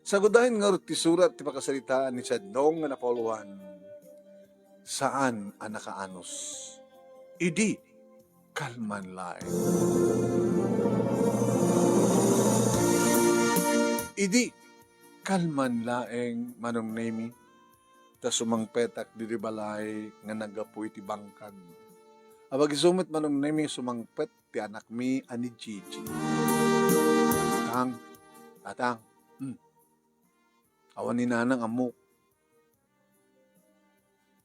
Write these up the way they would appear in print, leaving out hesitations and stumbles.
Sagudahin nga ti surat ti pakasalitaan ni Sadong nga napoluan. Saan ang nakaanos? Idi kalman laeng. Idi kalman laeng manong nemi ta sumangpetak di balay nga nagapuy ti bangkag. Abag isumit manong nemi sumangpet ti anak mi ani Gigi. Atang, awan ni nanang amok.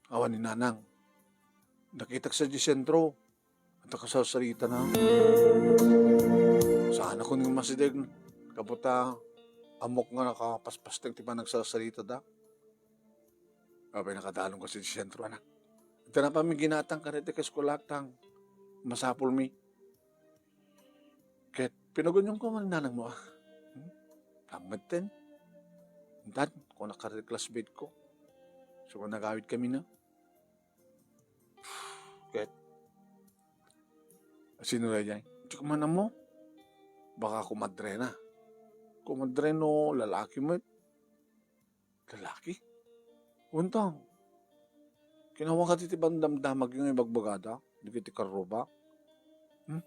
Awan ni nanang. Nakitak sa sentro. At nakasasarita na. Saan ako nang masidig. Kaputa, amok nga nakapaspastag ti pa nagsasarita da. Abay nakadalong ko sa sentro anak. Ito na pa mi ginatang karete ka skulaktang. Masapol mi. Ket pinagunyon ko man nanang mo. Kamad Dad, kung nakareclassmate ko. So kung nagawit kami na. Ket sino na yan? Tsaka man mo. Baka kumadre na. Kumadre no, lalaki mo. Lalaki? Untang. Kinawang ka titibang damdamag yung ibagbagada. Di kiti karoba.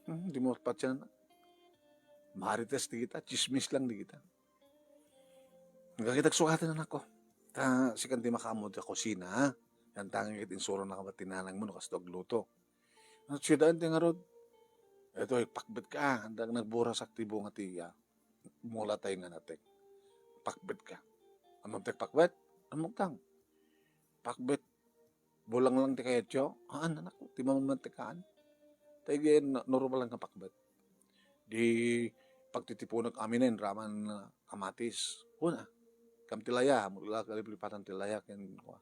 Di mo patya na. Marites di kita. Chismis lang di kita. Nagkakitag sukatan na ako. Si kanti makamod ka kusina, ha? Yan tanging insuro na kabatinanang mo, nakasdog luto. At siya daan nga rod. Ito, pakbet ka. Handang nagbura sa aktibo nga tiya. Mula tayo nga natin. Pakbet ka. Amang tayo pakbet? Amang tang. Pakbet. Bulang lang ti kaya tiyo. Anak ko, ti mamamantikaan. Tayo ganyan, normal lang ka pakbet. Di pagtitipunog amin raman kamatis. Una. Kam tilaya, mula kalipatan tilaya ken ko.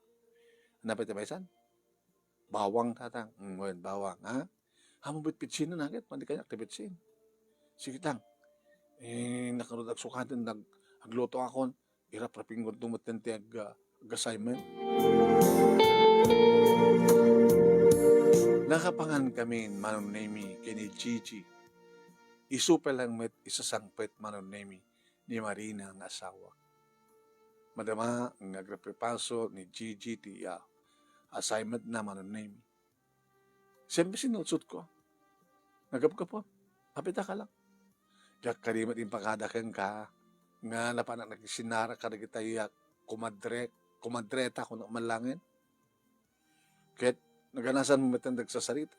Hanapit baysan? Bawang tatang. Ngayon bawang, ha? Hamo bitpitsin na nagit, mandi kanya aktivitsin. Sige tang. Nakarod ak sukatan agluto akon, irap rapingon tumuten ti assignment. Nakapangan kami manon nemi kini Gigi. Isupel lang met isasangpet manon nemi ni Marina ang asawa. Madama ang nagreprepaso ni Gigi ti assignment na manon name. Siyempre sinutsut ko. Nagap ka po. Hapita ka lang. Diyak karimat yung pagkadakan ka nga napanak nagsinara ka na kita kumadreta kung namalangin. Kahit naganasan mo matandag sa sarita.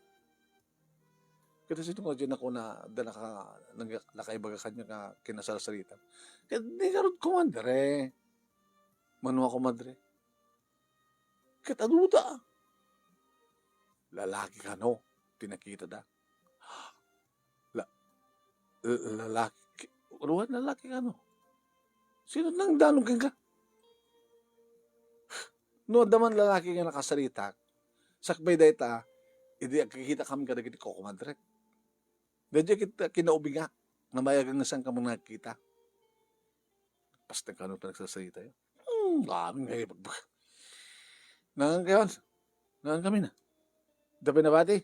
Kaya sino ko dyan ako na nakaibaga kanya ka kinasal sarita. Kaya di ka rin kumadre. Manwa ko madre. Kataduda. Lalaki ka no. Tinakita da. Lalaki. Ruwan lalaki ka no. Sino nang danong ka? No, daman lalaki nga nakasarita. Sakbay dayta. Hindi kakita kami kadagiti ko kumadre. Dadya kita kinaubiga. Namayagang nasang ka mong nakikita. Pastang ka no pa nagsasarita yun. Daming ngayon pagbaga. Nangang kami na. Dapat na bati.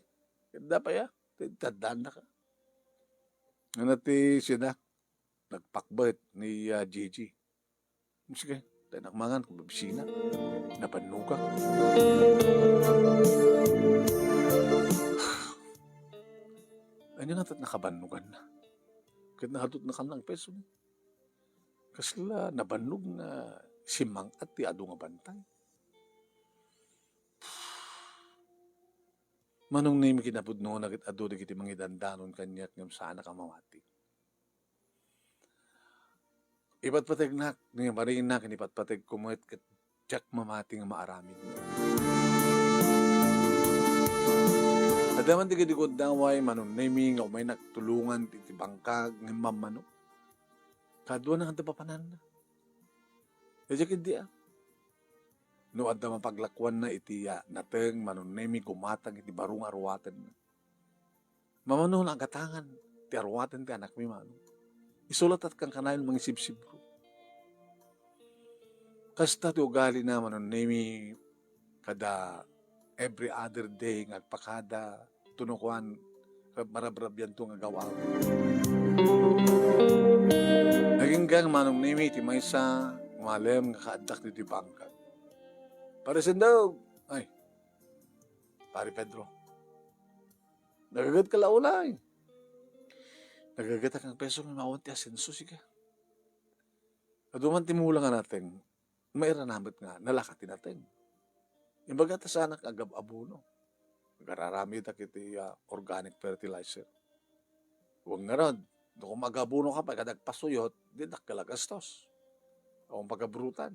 Dapat ya. Tadaan na ka. Nanati siya na. Nagpakbait ni Gigi. Sige, tayo nakmangan kung babisina. Napanuka. Ano nga tat nakabanugan na. Kahit nahadot na kanang peso na. Kasla nabanug na simang at ti ado nga bantay. Manong nimi kinapudno na kit ado na kiti mangidandanon kanyak ngam sana ka mamati. Ipatpatag na, ni Marina, kinipatpatag kumuit kat jak mamati nga maaramid mo. Adaman ti kadigod daway, manong nimi nga umay nagtulungan ti bangkag ng mamano. Kadwa na kanta papanan na. Kaya hindi No, adda mapaglakwan na iti nateng manunemi gumatang iti barong arwatan na. Mamano na ang katangan ti arwatan ti anak mi mano. Isulat at kang kanayon mga sibsib ko. Kasta ti ugali na manunemi kada every other day ngagpakada tunukuan marabrabyan to nga gawaw. Naging gang manunemi ti maysa Malem nga kaadak ni di bangkag. Parisin daw. Ay, pari Pedro. Nagagat ka laulay. Nagagat kang peso ng mawanti asenso siya. Aduman timula nga natin, mairanamit nga, nalakatin natin. Imbaga ta sana agab abono. Nagararami ta kiti organic fertilizer. Huwag nga ron. Kung magabuno ka pa, kadagpasuyot, di nakalagastos. O kung pagabrutan.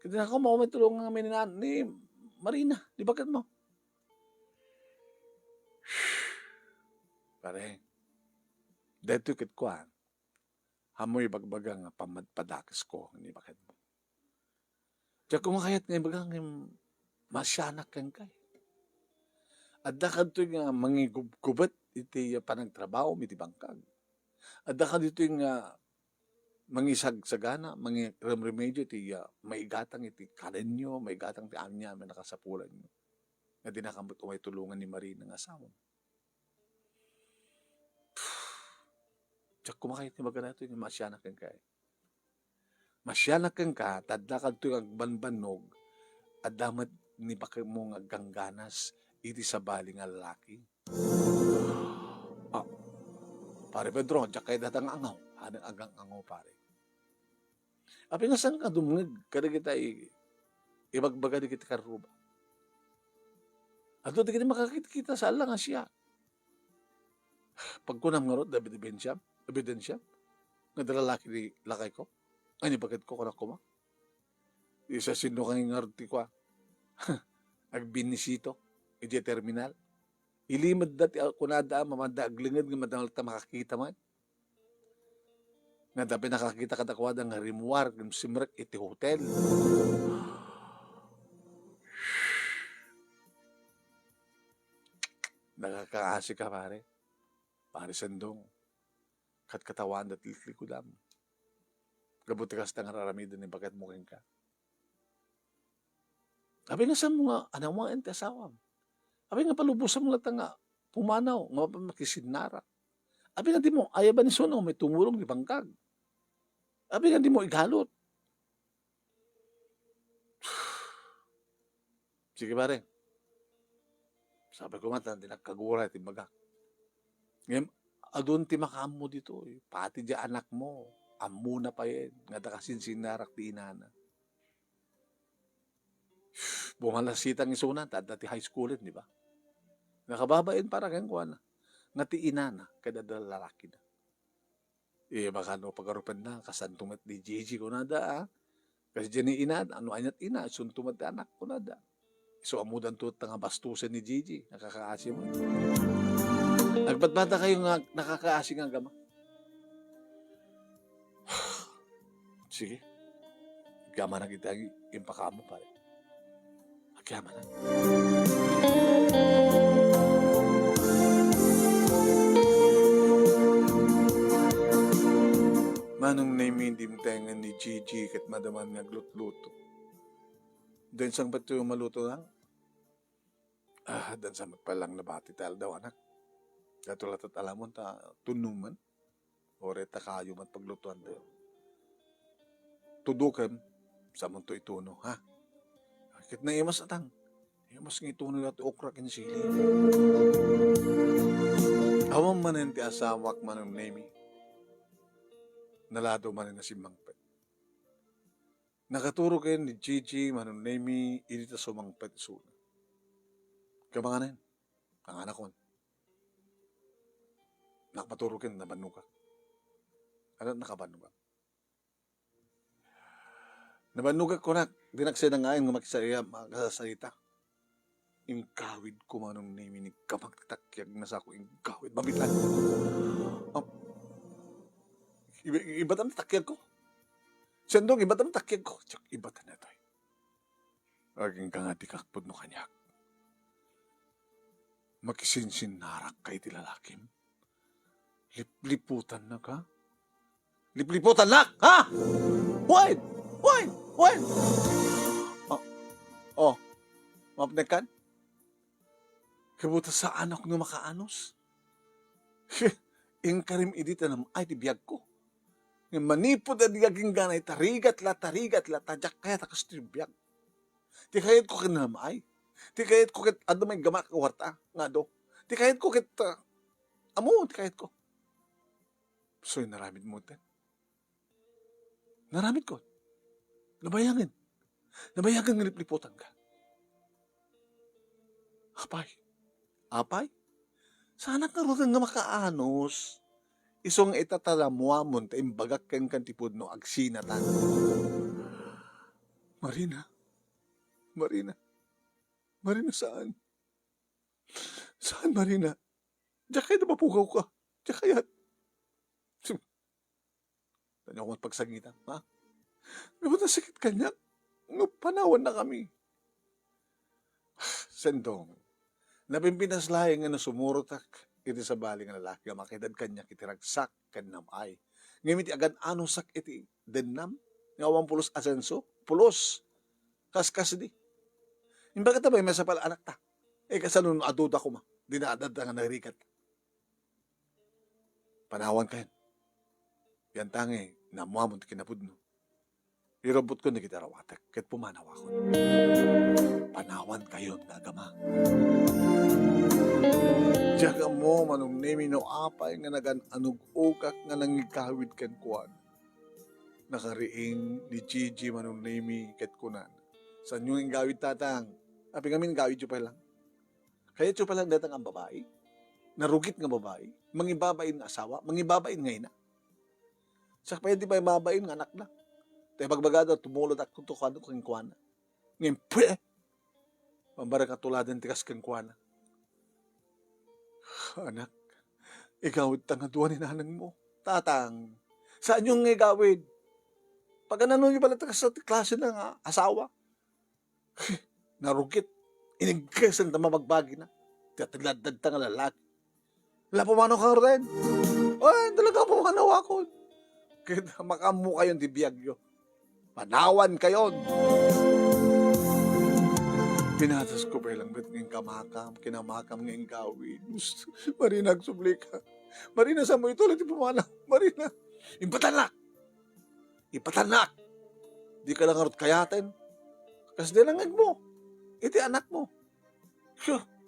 Kasi na ako may tulungan kami ni Marina. Di bagat mo? Pare, dito kit ko hamoy bagbaga nga pamadpadakis ko, ni bakit mo. Diya kumakayat nga bagang masyanak kang kay. At dakad ito nga mangigubgubat iti panagtrabaho, iti bangkag. At dakad ito nga mangisagsagana, mangiremedyo iti maigatang iti kanin nyo, maigatang ti anya, may nakasapulan nyo. Nga dinakambot umay tulungan ni Marina ng asawa. Diyak kumakayat ni baga na ito yung masyanak kang kay. Masyanak kang ka, tadlakad ito yung agbanbanog, at damat ni baka mo nga gangganas, iti sa bali nga lalaki. Pare Pedro, diyak kayo datang angaw. Hanang agang angaw, pare. Api nga saan ka dumungag, kada kita ibagbaga di kita karuba. At doon di kita makakita sa ala nga siya. Pagkunam nga ro, ebidensya, nga dalalaki ni lakay ko, ay ni bakit ko kanak ko ma? Isa sino kang ingarti ko agbinisito, iti terminal. Ilimad dati kunada, mamanda aglingad, nga madamag ta makakita man. Nga dapat nakakita kadakwada nga rimuar, ng simrek, iti hotel. Nakakaasi ka pare. Pare sandong. Katawan at liklikudam. Gabuti ka sa ngararamidan ni bakit muking ka. Abi nga sa mga anang mga ente asawam. Abi nga palubusan mo lang nga pumanaw, nga makisinara. Abi nga di mo, ayaban ni Sono, may tumulong di bangkag. Abi nga di mo igalot. Sige pare. Sabi ko mata, hindi nagkagura, timbaga. Ngayon, adun ti makamo dito, pati di anak mo, amo na pa yan, nga dakasin sinarak di inana. Bumalasitang isunan, dati high school di ba? Nakababain para kang kuwan, nga ti inana, kada lalaki na. Baka no, pagarupan na, kasantumat di Gigi ko nada, kasi dyan ni ina, ano anyat ina, suntumat di anak ko nada. So, amudan to nga bastusan ni Gigi, nakakaasi mo. Nagbatbata kayo nga nakakaasi nga gama. Sige. Gama na kita impaka mo pare. Agama na. Manong naimindim tayo ni Gigi kat madaman nga glut-luto. Doon sang ba't yung maluto lang? Dan sa magpalang nabati tal daw anak. Katulat at alamon ta tunuman. Ore ta kayo mat paglutuan daw. Tudukan sa munto ituno ha. Kit na imas atang. Imas ng ituno at okra kin sili. Awang manen ti asawak manong nemi. Nalado manen na si Mangpet. Nakaturo kayo ni Gigi manong nemi inita sumangpet suna. Kamanganin, ang anak ko. Nakapaturukin na banuka. Ano nakabanuka? Nabanuka ko na, dinaksin na ngayon nga makasasalita. Ingkawid ko manong name ni kamagtakyag na sa ako, ingkawid, mabitan. Iba tam takyag ko. Sendong, iba tam takyag ko. Iba tam na ito. Aging kangati kakpod no kanyak. Makisinsin narak kay ti lalakim. Lipliputan na ka? Lipliputan na! Ha? Why? Mapnekan? Kabuta sa anak nga makaanos? Ingkarim idita nam ay ti biyag ko. Nga manipod at gaging ganay, tarigat la, tajak kaya takas tibiyag. Ti kayat ko kinamay. Ti kayat ko kit, ado may gamak kawarta, nga do. Ti kayat ko kit, amo, ti kayat ko. So, naramid mo ten. Naramid ko. Nabayangin. Nabayagan nga liplipotan ka. Apay? Sana ka rin nga makaanos. Isong itatalamuamon ta imbagak kang kantipod no agsinatan. Marina saan? Saan, Marina? Diyan kayo napapugaw ka. Diyan kayat. Tanya ko pagsagitan, ha? Gabot na sakit kanya. Panawan na kami. Sendong. Napimpinas lahi nga na sumurotak. Iti sa bali nga lalaki. Makidad kanya kitiragsak kanamay. Ngamit agad ano sak iti denam. Ngawang pulos asenso. Pulos. Kaskas di. Imbaga tabay may sapal anak ta. Kasanun aduda ko ma. Dinaadad nga narikat. Panawan kayan. Yan tangi, namuamon ti kinapudno. Irobot ko na kita rawatak, ket pumanaw ako. Panawan kayon, nagama. Diyaga mo, manong nemi no apay, nga nagan anug-ukak nga nangigkawid ken kuan. Nakariing ni Gigi manong nemi ket kunan. Sa nyong gawid tatang, api ngamin gawid yung pa lang. Kaya yung pa lang datang ang babae, narugit nga babae, mangibabain nga asawa, mangibabain nga ina. Sa kaya di ba mabain nga anak na. Tayo bagbagado, tumulod at kung tukado kong kuwana. Ngayon, pambara katuladan tikas kong kuwana. Anak, igawid tangaduan ni nanang mo. Tatang, saan yung igawid? Pag ano nyo pala tikas sa klase ng asawa, narugit, inigkasan na mabagbagi na. Tiyatagladad tang lalaki. Wala pumanaw ka rin. Ay, talaga pumanaw ako. Kaya makamu kayon di biyagyo. Panawan kayon. Pinatas ko pa ilang bit ng kamakam, kinamakam ng gawin. Marina, agsubli ka. Marina, sa mo ito ulit pumanaw. Marina, impatanak. Di ka lang arot kayatin. Kasi di lang mo. Iti anak mo.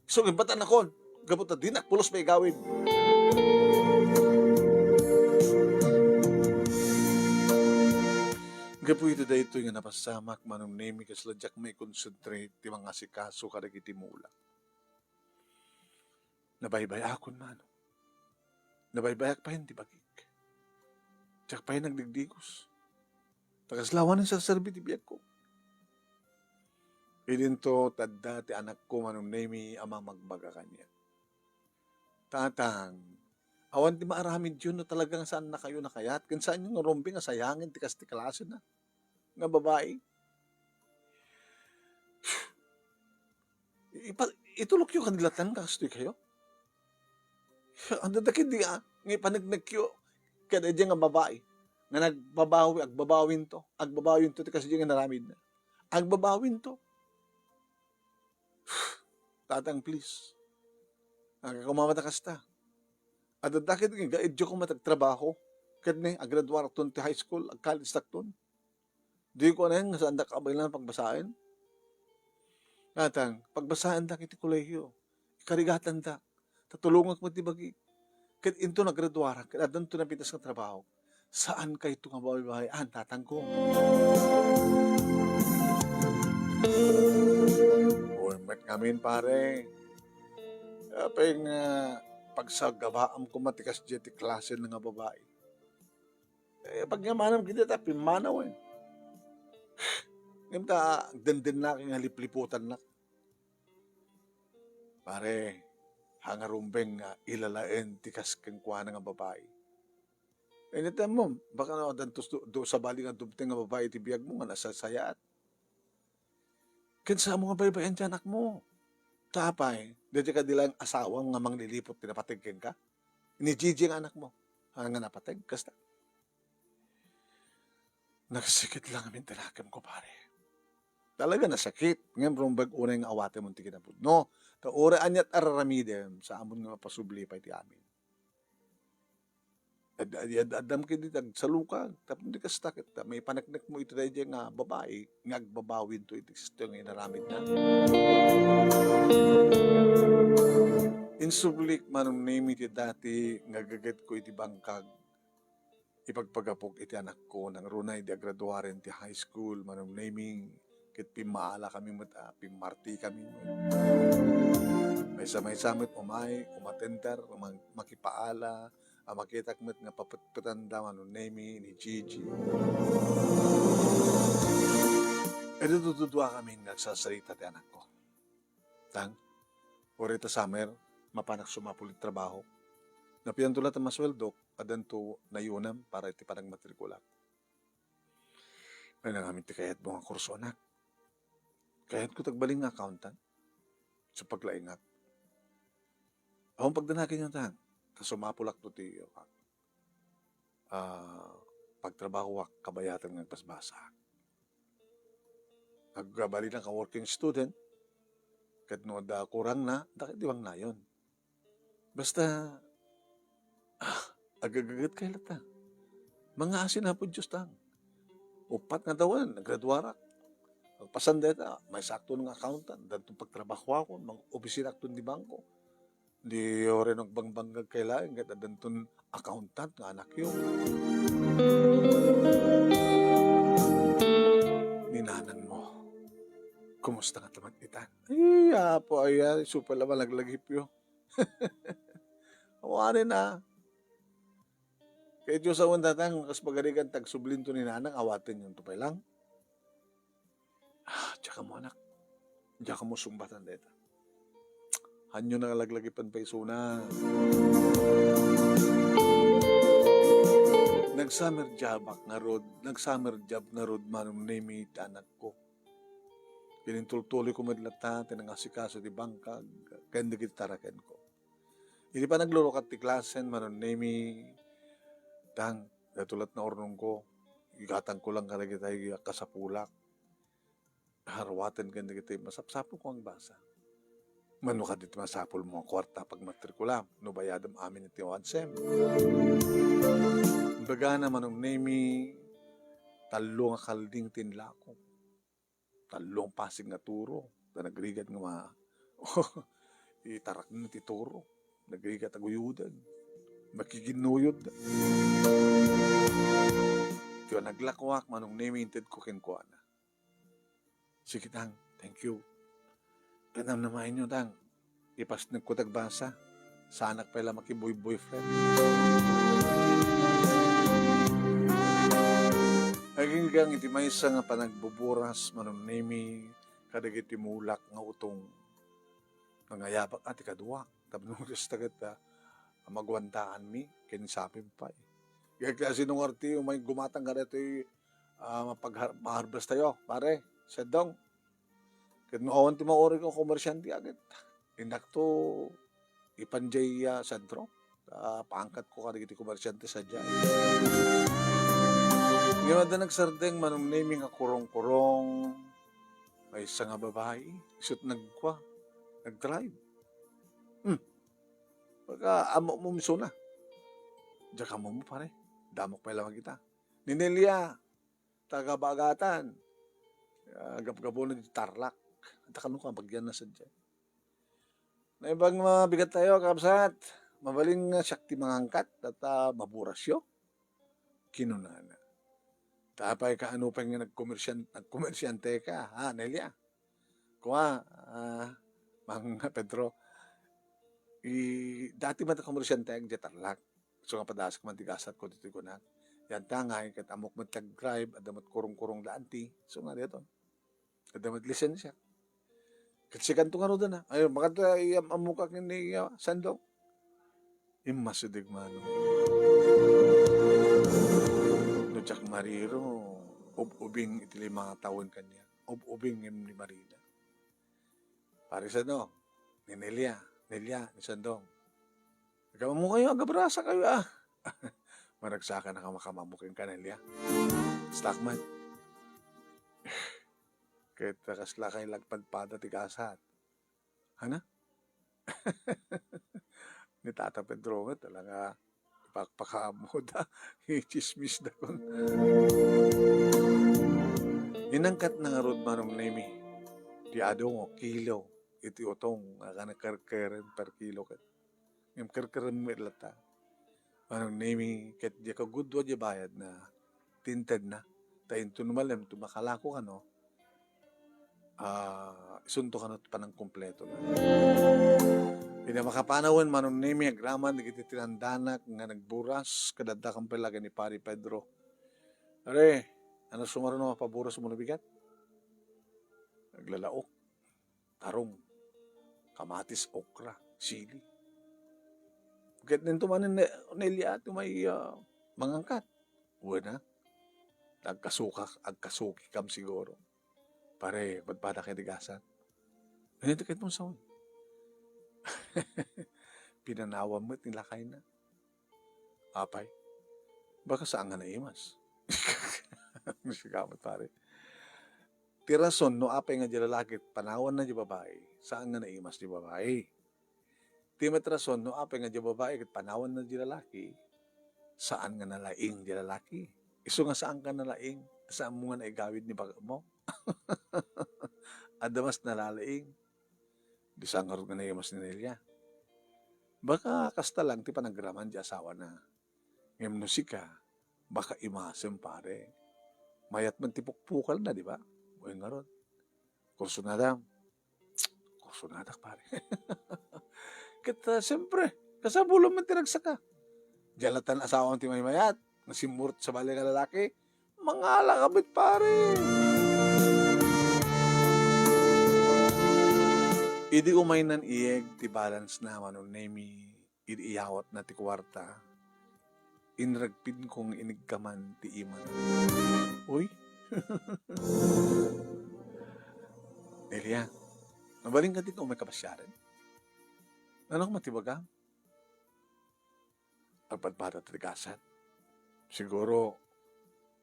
So, impatanak kon. Gabot na dinak, pulos may gawin. Gapo ito dahil ito nga napasamak manong nemi kasladyak may concentrate ti mga sikaso kadag iti mula. Nabaybay akon mano. Nabaybayak pa hindi bagik. Tsak pa nagdigdigos. Tagaslawan sa serbi ti biyak ko. Idinto tadda ti anak ko manong nemi ama magbaga kanya. Tatang, awan ti maaramid yun na talagang saan na kayo nakayat. Kan saan yung rumbing nga sayangin ti kas ti klase na. Nga babae. Itulok yung kanilatan kastoy kayo. Ang dadakid di ngay panagnagkyo kada diyan nga babae. Nga agbabawin to ti kasi diyan nga naramid na. Agbabawin to. Tatang please. Ang kumamata kasta. At dadakid nga gaedyo ko matagtrabaho. Kadne agradwar ton ti high school, ag college takton. Di ko na nga saan da kabay lang pagbasahin. Natang, pagbasahin da kiti kolehiyo. Karigatan da. Tatulungan ko matibagi. Kat into nagradwara, kat adan to napitas ng trabaho. Saan kayo ito nga babayan? Tatang ko. Uy, mat ngamin pare. Kapag pagsagabaam ko matikas dyan ti klase ng nga babae. Pag yamanam kita ta, pimanaw eh. Ngayon ta, denden na king halipliputan na. Pare, hangarumbeng ilalain tikas keng kuha nga babae. Anytime mo, baka na do sa bali nga dumting nga babae ti biyag mo nga nasasayat. Kansa mo nga baybayan ti anak mo. Tapay, dito ka dilang asawang nga manglilipot pinapatigkin ka. Ni Gigi ang anak mo. Nga napatig, kasta. Nagsikit lang amin tinakam ko, pare. Talaga nasakit. Ngayon, rumbag unay nga awate mo tikinapod. No, kaura anyat araramidem sa amon nga mapasubli pa iti amin. Adam kini tagsalukan tapno di ka stakit ta may panaknak mo ito dahil nga babae nga agbabawin to iti sisto nga inaramid na. Insublik manong name iti dati nga gagat ko iti bangkag ipagpagapok iti anak ko nang runay di agraduaren ti high school manong naming ket pimaala kami met pimarti kami met. May samay-samit umay umatenter makipaala makitak met nga papatanda manong name ni Gigi. E tutudwa kami nagsasalita ti anak ko. Tang, orita summer, mapanak sumapulit trabaho. Napiyan tulat ang masweldo, adan to nayunam para iti parang matrikulat. May nangamin ti kayat mo nga kurso anak. Kayat ko tagbaling nga accountant sa paglaingat. Akong pagdanakin yung tang, kasumapulak to ti pagtrabaho wak kabayatan ng pasbasa. Nagbali ng ka-working student, kat no da kurang na, dakit diwang na yun. Basta, agagagat kay lata. Mga asin na po Diyos tang. Upat nga dawan, naggraduarak. Pasandeta, may sakto ng accountant, dantong pagtrabaho ako, mga opisina akton di bangko. Di rin nagbangbangag kay laing, kat dantong accountant nga anak yun. Ninanang mo. Kumusta nga tamat itan? Ay, apo, ay, super naman naglagip yun. Awarin na. Kaya Diyos awan datang, kas pagarigan tagsublin to ni nanang, awatin yung tupay lang. Tsaka mo anak, tsaka mo sumbatan dito. Hanyo na laglagipan pa isuna. Nag-summer job na rod manong name anak ko. Pinintultuloy ko madlata, tinangasikaso di bangkag, kaya hindi kitaraken ko. Hindi pa naglulukat ti klasen, manon nemi, tang, natulat na ornong ko, igatang ko lang karagi tayo kasapulak. Harwatan ka hindi kita, masapsapo ko ang basa. Mano ka dito masapol mo ang kwarta pag matrikulam, no bayadam amin iti wansem. Baga na manong nemi, talo nga kalding tinlako. Talong pasig nga turo, na nagrigat nga itarak na ti turo, nagrigat aguyudan, makiginuyod. Tiyo naglakwak, manong naminted ko kinkuana. Sige tang, thank you. Kanam naman nyo tang, ipas nagkutagbasa, sanak pala makiboy-boyfriend. Aging gang iti maysa nga panagbuburas manon nemi kadag iti mulak nga utong nangayapak ati kadwa tapno just tagat magwantaan mi kinisapim pa Gaya kasi nung arti umay gumatang ka rito mapag-harvest tayo pare sedong kat noon ti maori ko komersyante agad indak to ipanjay sentro paangkat ko kadag iti komersyante sa dyan. Ngayon na nagsardeng manong naming nga kurong-kurong may isa nga babae isut nag-drive. Pagka amo mo miso na. Diyan ka mo pare. Damok pa lang kita. Ninelia, taga-bagatan. Gap-gabo na di Tarlac. At ka bagyan na sadya. Na ibang mabigat tayo, kapsat. Mabaling syakti mangangkat at maburasyo. Kinunana. Tapay ka ano pa nga nagkomersyante ka, Nelia. Kuha, Mang Pedro, dati man komersyante ang Tarlac. So nga padasak man tigasat ko dito ko na. Yan tangay, kat amok man tag-drive, adamat kurong-kurong daanti. So nga dito, adamat lisensya. Kasi kanto nga rin na. Ayun, makata amukak ni Sandong. Imasudig man. No Jack Mariro, ubing iti mga taon kanya. Ubing ni Marina. Pare sa no, ni Nelia, ni Sandong. Ikaw mo kayo, agabrasa kayo Maragsaka na kamakamukin ka, Nelia. Stockman. Kahit kasla kayo lagpadpada tigasat. Hana? Ni Tata Pedro nga talaga pakpakaamod chismis da kon. Inangkat na nga rod manong nemi. Di adong kilo. Iti utong kana karkeren per kilo kat. Ngem karkeren mo ilata. Manong nemi ket di ka gudwa di bayad na tinted na. Tayin tunumalem tumakalako kano. Isunto ka na panang kompleto na. Ina makapanawin manong nemi agraman digiti tinandanak nga nagburas kadada kang palaga ni Pari Pedro. Are, ano sumaro na mapaburas mo na bigat? Naglalaok, tarong, kamatis, okra, sili. Kahit nito man niliat may mangangkat. Uwe na, agkasuki kam siguro. Pare, badpada kay tigasan. Ganito kahit mong sawin. Pinanawa mo at nilakay na. Apay, baka saan nga naimas? Sigamat pare. Tirason no apay nga di lalaki panawan na di babae. Saan nga naimas di babae? Timetrason no apay nga di babae kat panawan na di lalaki. Saan nga nalaing di lalaki? Iso nga saan ka nalaing? Saan mo nga naigawid ni baga mo? Adamas nalalaing. Di saan nga naimas ni Nelia. Baka kasta lang ti panagraman di asawa na. Ngem no sika, baka imasem pare. Mayat man tipukpukal na, di ba? O yung nga ron. Kursunada pare. Kita, siyempre, kasabulo man tinagsaka. Jalatan asawang ti may mayat, nasimurot sa bali nga lalaki, mga alakabit pare. Idi umay nan iyeg, ti balance naman o nemi, idi iyawat na ti kwarta, inragpin kong inigkaman ti iman. Uy, Nelia, nabaling ka dito may kapasyaran. Ano kung matibaga? Pagpadbata tigasan. Siguro,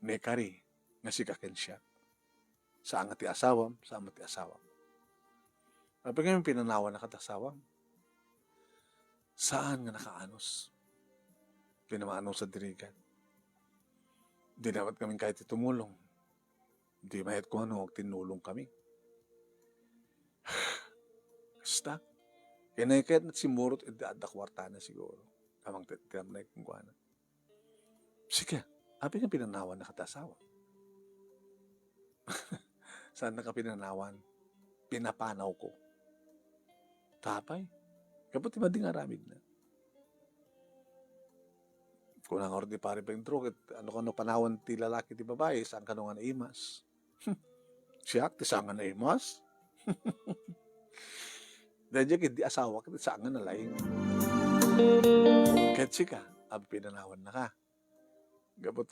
nekari, nga si kaken siya. Saan nga ti asawam, saan nga ti asawam. Kapag ngayon pinanawa na katasawam, saan nga nakaanos? Pinamaanos sa dirigan. Di dapat kaming kahit itumulong. Di mayat kung ano, tinulong kami. Basta, kinayakit na simurot idadakwarta na siguro. Kamang tinamnay kung kuha na. Sige, abi nga pinanawan na katasawa. Saan na ka pinanawan? Pinapanaw ko. Tapay. Kapag timading aramid na. Kung ang ordi pare pengtro, ano panawan ti lalaki ti babae, saan ka nga naimas? Siyak, ti saan nga naimas? Dahil di asawa ka, ti saan nga nalaing. Kahit sika, abi pinanawan na ka. Gabot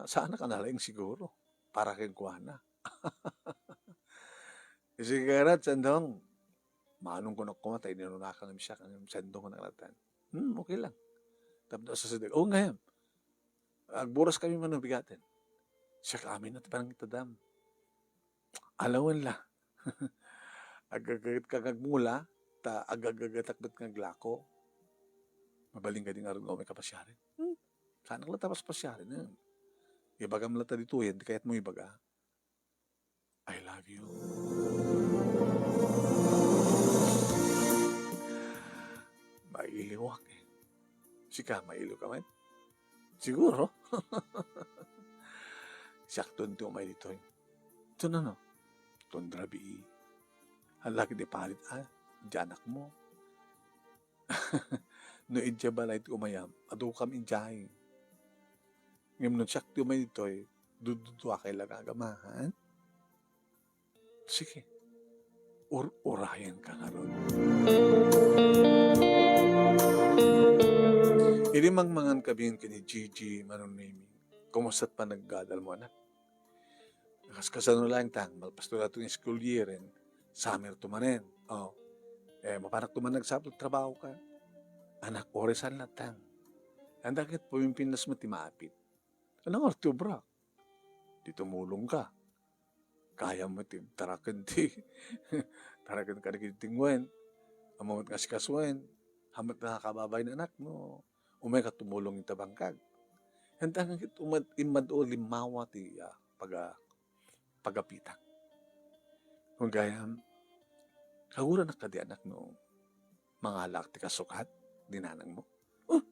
saan na ka nalaing siguro? Para kang kuha na. Kasi karat, sandong, maanong ko na kumatay, ninunakan namin siya, kanyang sandong ko nakalatan. Okay lang. Tapos sa sadag, ngayon, agburas kami manubigatin. Siya kami na parang itadam. Alawan la. Agagagat kagagmula, agagatakbat kang glako. Mabaling ka din nga rin may kapasyarin. Sana ka tapos pasyarin. Ibagam lata dito yan, di kaya't mo ibaga. I love you. Mailiwak eh. Sika, mailo ka man? Siguro. Sakton ito may dito. Ito na no. Tundrabi. Halaki di palit. Diyanak mo. No idya balay iti umayam. Ado kami idyahin. Ngayon nun siyak ito may dito. Dududwa kay lang agamahan. Sige. Urayan ka nga ron. Ilimangmangan kabin ka ni Gigi Manunimi. Kumusta't pa naggadal mo, anak? Nakaskasano lang tang, malpasto na itong school year and summer tumanen. Mapanak tuman nagsapot trabaho ka. Anak, oresan lang tang. Ang dakit pumimpinas mo timapit. Anong October? Di tumulong ka. Kaya mo tarakan tarakan ka na kitingwen. Amamot nga si kaswen. Hamat nakakababay na anak mo. umay katumulong ita bangkag. Hantangan kit imad o limawa ti pagapita. Kung gayam, kagura na kadi anak no, mga alak ti kasukat, dinanang mo. Oh,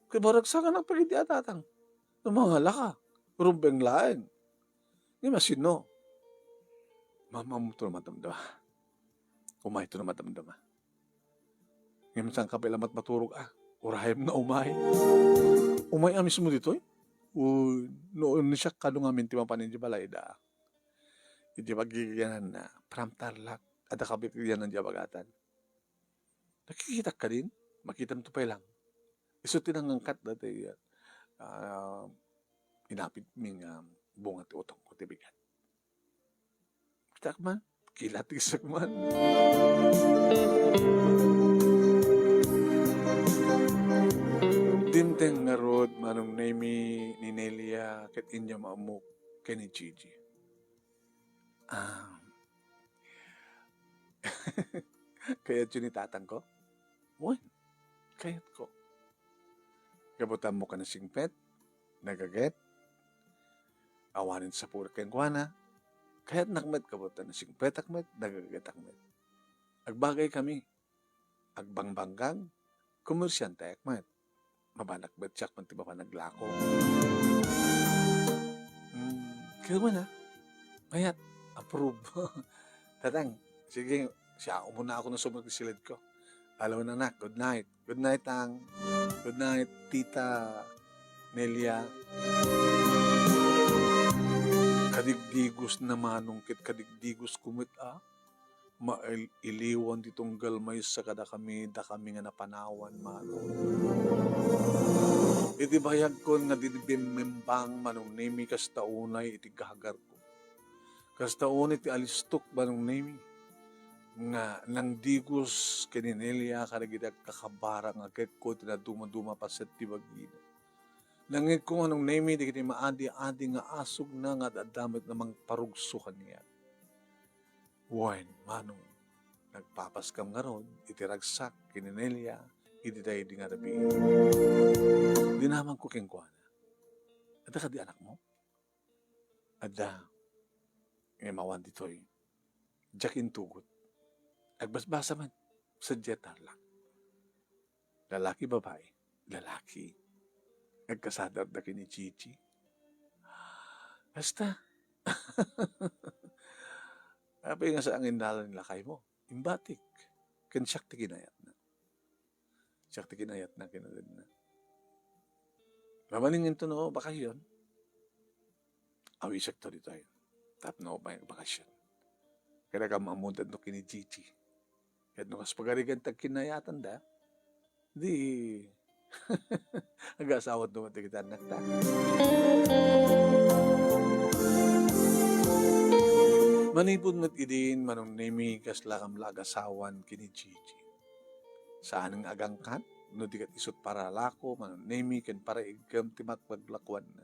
kay baragsakan ang pagiti atatang. No mga alaka, rumbeng laeng. Di masino. Mama mo ito na matamdama. Umay ito na matamdama. Ngayon saan ka pilamat maturog urahim na umay. Umay amis mo dito noon siya kanong amin ti mapanin di balay da. Hindi magigyanan na pramtarlak at nakabigyan ng diabagatan. Nakikita ka din, makita mo ito pa lang. Iso tinangangkat dati inapit ming bunga ti utong ko ti bigat. Kita man, kilat isak man. Dinteng nga rod, manong name ni Nelia, kat inya maamuk, kay ni Gigi. Kaya yun itatang ko? Wan, kayat ko. Kabutan mo ka na singpet, nagaget, awanin sa pura kengkwana, kaya't nakmet kabutan na singpet akmet, nagaget akmet. Agbagay kami, agbangbanggang, komersyante akmet. Mabanak betsak man ti ba naglako. Kaya man mayat, approve. Tatang, sige, siya umuna ako na sumagsilid ko. Alam mo na anak, good night. Good night, Tang. Good night, Tita Nelia. Kadigdigos na manungkit, kadigdigos kumit mailiwan ditong galmay sa kada kami, da kami nga napanawan, manong. Iti bayag ko nga didibimembang manong nemi kas taunay iti gahagar ko. Kas taunay iti alistok manong nemi. Nga nang digos kininelia karagitag kakabarang agad ko tinaduma-duma paset ti bagina. Nangit ko manong nemi di kiti maadi-adi nga asog na nga dadamit namang parugsukan niya. Wen, manong, nagpapaskam nga ron, itiragsak, kininelia, hindi tayo di nga rabi. Dinaman ko kengkwana. Ada ka di anak mo? Ada, mawan dito'y, jakin tugot. Agbasbasa man, sadya tarlak. Lalaki, babae, lalaki. Nagkasadar da kini Gigi. Basta, Apay nga sa angin nalan lakay mo. Imbatik. Ken siyak ti kinayat na. Siyak ti kinayat na kinalid na. Mamaningin to no, bakasyon. Awisak to dito yun. Tap no, bakasyon. Kaya ka maamuntad no kini Gigi. Kaya no kas pagarigan tag kinayatan da, di agasawat no matigita nakta. Manipod nat idin manong nemi kas lakam lagasawan kini Gigi. Saan ang agangkan? No dikat isot para lako, manong nemi ken para igam timak paglakwan na.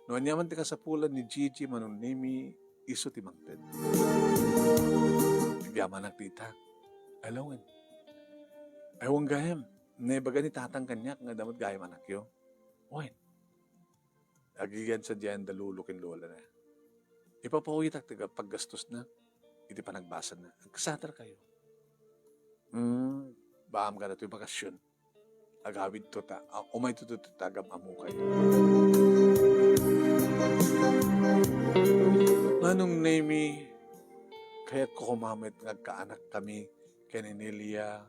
No anyaman ti kasapulan ni Gigi manong nemi iso timangted. Nagyaman ang tita. Alawan. Ayaw gayam. Nebaga ni tatang kanyak nga damot gayam anak yo. Wen. Agigan sa diyan dalulukin lola na. Ipapawitak taga paggastos na. Iti pa nagbasan na. Agkasatar kayo. Baam ka na ito'y bakasyon. Agawid to ta. Umay to tagam amukay. Manong nemi, kaya't ko kumamit nagkaanak kami kay Nelia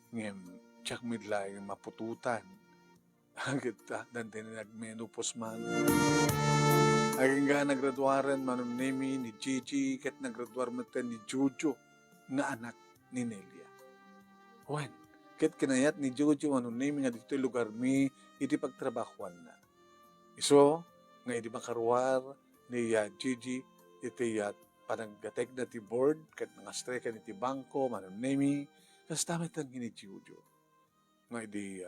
ngem tsak midlay mapututan. Agad dantin nagmenupos man. Aging nga nagraduaran manong nemi ni Gigi kat nagraduar matan ni Jojo nga anak ni Nelia. Wen, kat kinayat ni Jojo manong nemi nga dito lugar mi iti pagtrabahuan na. Iso, nga iti makaruar ni Gigi iti panaggateg na ti board kat nangastreka ni ti bangko manong nemi kas tamit ang gini Jojo. Nga iti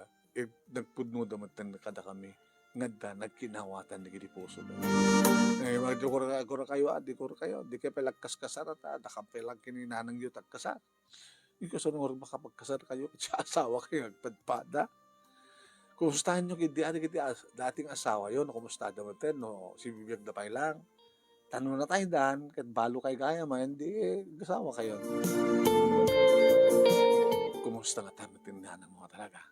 nagpudno damat na kada kami ngada nagkinawatan ni giti puso da. Di ko kayo, di kayo pelagkas kasar at nakapelag kininanang yu tagkasar. Di ko sa nung makapagkasar kayo, sa asawa kayo nagpadpada. Kumustahan nyo kiti dating asawa yon, kumusta daw natin, no? Si bibiyag na pa lang. Tanong na tayo dan, kat balo kay kaya man, hindi asawa kayo. Kumusta nga tayo matindahan mo talaga?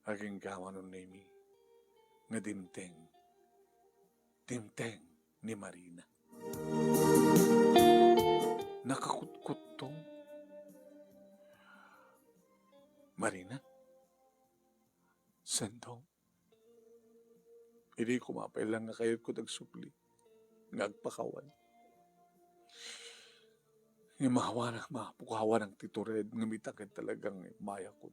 Aging gawa nun Nemi, nga dimteng ni Marina. Nakakutkot to. Marina? Sandong? Hindi ko mapailang nga kayo ko nagsupli. Ngagpakawan. Yung mapukawan ng titured, ngamitakad talagang maya ko.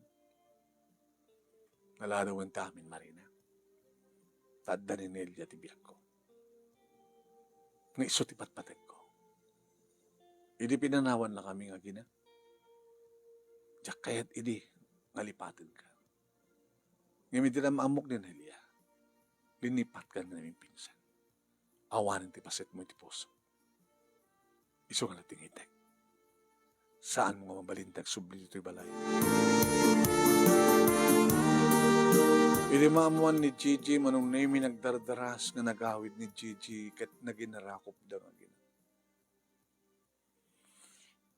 Naladawan tamin, Marina. Tadda ni Nelia tibiyag ko. Nga iso tipat-patag ko. Idi pinanawan na kami nga gina. Diyak kaya't idi, ngalipatin ka. Ngayon din ang maamok ni Nelia. Linipat ka na namin pinsan. Awanin ti paset mo iti puso. Iso nga nating itek. Saan mo nga mabalintag subli dito'y balay? Ilimamuan ni Gigi manong Nemi nagdardaras nga nagawid ni Gigi kat naginarakop da nga gina.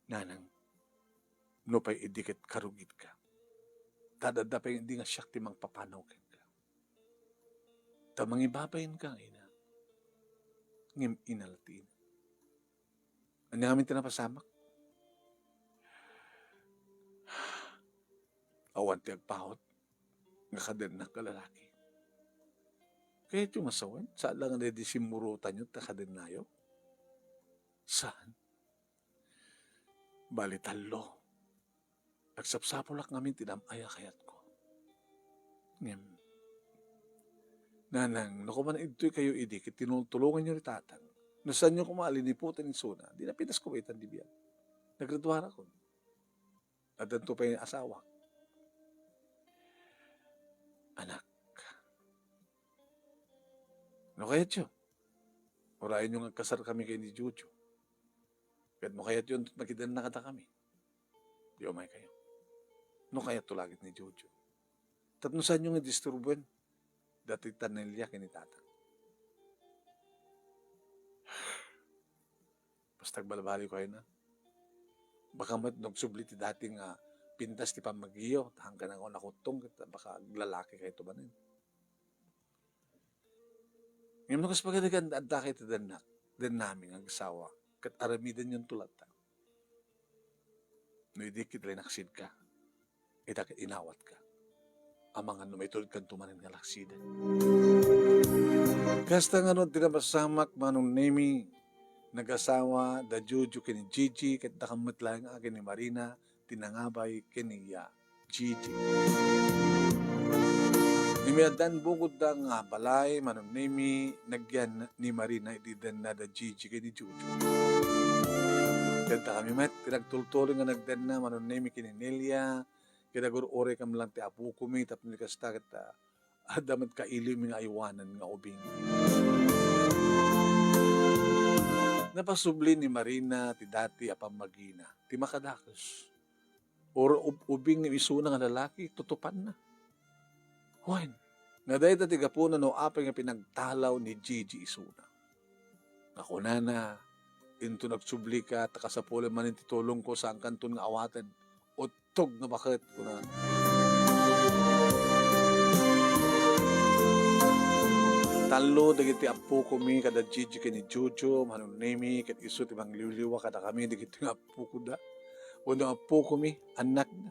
Nanang, no pa'y idikit karugit ka. Tadada pa hindi nga siyak timang papanaw ka. Tamang ibabayin ka, ina. Ngim inalatiin. Ano namin tinapasamak? Awan ti agpahot. Nga kaden na kalalaki. Kaya ito masawan. Saan lang na disimurutan nyo ta kaden nayo? Saan? Balitalo. Nagsapsapulak ngamin tinamaya kayat ko. Ngim. Nanang, naku man ito'y kayo idikit, tinutulungan nyo ni tatang. Nasan nyo kumaliniputan ni Suna, di na pinas kumitan di biyan. Nagradwara ko. At danto pa yung asawa. Anak. No kayat yun? Urayan nyo kasar kami kay ni Jojo. Kahit mo kayat yun, nakidan na kata kami. Di umay kayo. No kayat tulagit ni Jojo. Tapno saan nyo nga disturbuan? Dati tanilya kinitatang. Basta balabali ko kayo na. Baka nagsubli ti dating pintas ti pamagiyo. Hanggang ako nakutong. Baka lalaki kayo ito ba na yun. Ngayon nakas pagkadagan adda kayo ito din namin ang asawa. Kat aramidan yung tulad ta. No idikit rin naksid ka. Itakit inawat ka. Amang ano may tulad kang tumanin nga laksidan. Kasta nga nun, tinapasamak manong Nemi, nag-asawa, da Jojo kini Gigi, kat nakamatla nga kini Marina, tinangabay kini Gigi. Imiadan bukod da nga balay, manong Nemi, nagyan ni Marina, itidan na da Gigi kini Jojo. Kanta kami met, tinagtultuloy nga nagdan na, manong Nemi kini Nelia, kinagur-ore kam lang ti apu kumi, tapos nikasta kita, damat ka ilim nga iwanan nga ubing. Napasubli ni Marina, ti dati apamagina, ti makadakas. Or ubing ni isuna nga lalaki, tutupan na. Huwag, nga dahil ti gapunan no apay nga pinagtalaw ni Gigi isuna. Ako na, into nagsubli ka, takasapulan man yung titulong ko sa ang kanton nga awatan, utog na bakit ko na. Talo, dagiti apo kami, kada Gigi kini Jojo, manong Nemi, kat iso, timang liwliwa, kada kami, dagiti nga apo ko da. Unang apo kami, anak na.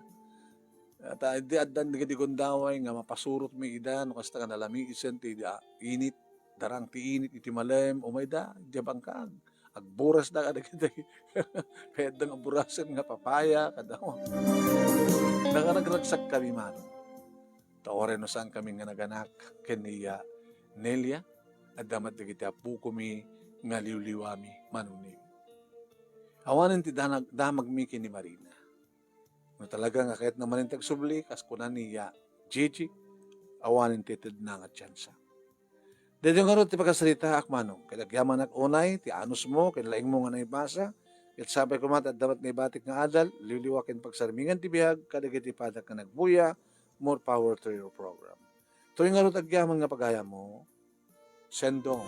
At di adan, dagiti gondaway, nga mapasurot may ida, no kasta ka nalami, isen, ti init, darang ti init, iti malem, umay da, jabang ka, agburas da, kada kita, kaya da nga burasan nga papaya, kada mo. Nakaragraksak kami man. Taore no saan kami nga naganak, kaniya, Nelia, at damat na kita po kami nga liwliwami manunib. Awanan ti damag mi ni Marina. No talaga nga kahit naman yung tagsubli, kas kunan niya Gigi, awanin ti tid na nga tsansa. Dito nga rin ti pagkasalita akmanong, kalagyaman ak unay, ti anus mo, kinalaing mo nga naibasa, at sabay kumat at damat na ibatik nga adal, liwliwakin pagsarmingan ti bihag, kadagiti padak nga nagbuya, more power to your program. Tuwing nga agyaman nga pagaya mo, sendong.